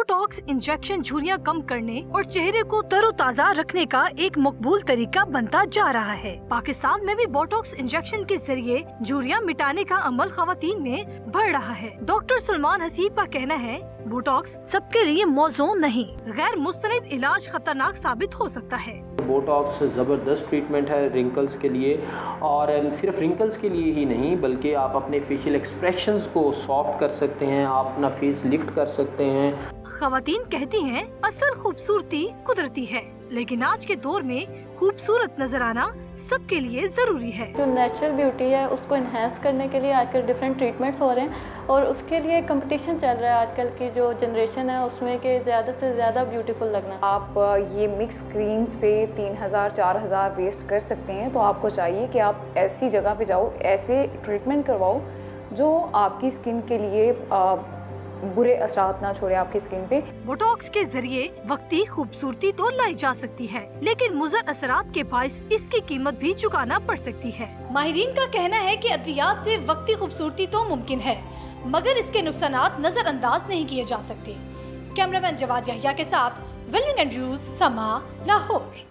Botox injection झुर्रियां कम करने और चेहरे को तरोताजा रखने का एक मकबूल तरीका बनता जा रहा है। पाकिस्तान में भी बोटॉक्स इंजेक्शन के जरिए झुर्रियां मिटाने का अमल खवातीन में बढ़ रहा है। डॉक्टर सलमान हसीब का कहना है, बोटॉक्स सबके लिए मौजू नहीं, गैर मुस्तनिद इलाज खतरनाक साबित हो सकता है। बोटॉक्स ज़बरदस्त ट्रीटमेंट है रिंकल्स के लिए, और सिर्फ रिंकल्स के लिए ही नहीं बल्कि आप अपने फेशियल एक्सप्रेशंस को सॉफ्ट कर सकते हैं, आप अपना फेस लिफ्ट कर सकते हैं। खवातीन कहती हैं, असल खूबसूरती कुदरती है, लेकिन आज के दौर में खूबसूरत नजर आना सबके लिए जरूरी है। जो नेचुरल ब्यूटी है उसको इन्हेंस करने के लिए आजकल डिफरेंट ट्रीटमेंट्स हो रहे हैं, और उसके लिए कंपटीशन चल रहा है आजकल की जो जनरेशन है उसमें कि ज़्यादा से ज़्यादा ब्यूटीफुल लगना। आप ये मिक्स क्रीम्स पे 3000-4000 वेस्ट कर सकते हैं, तो आपको चाहिए कि आप ऐसी जगह पे जाओ, ऐसे ट्रीटमेंट करवाओ जो आपकी स्किन के लिए बुरे असरात ना छोड़े आपकी स्किन पे। बोटॉक्स के जरिए वक्ती खूबसूरती तो लाई जा सकती है, लेकिन मुज़र असरात के बाइस इसकी कीमत भी चुकाना पड़ सकती है। माहिरीन का कहना है कि अद्वियात से वक्ती खूबसूरती तो मुमकिन है, मगर इसके नुकसानात नजरअंदाज नहीं किए जा सकते। कैमरामैन जवाद याहिया के साथ विलियम एंड्रूज, समा, लाहौर।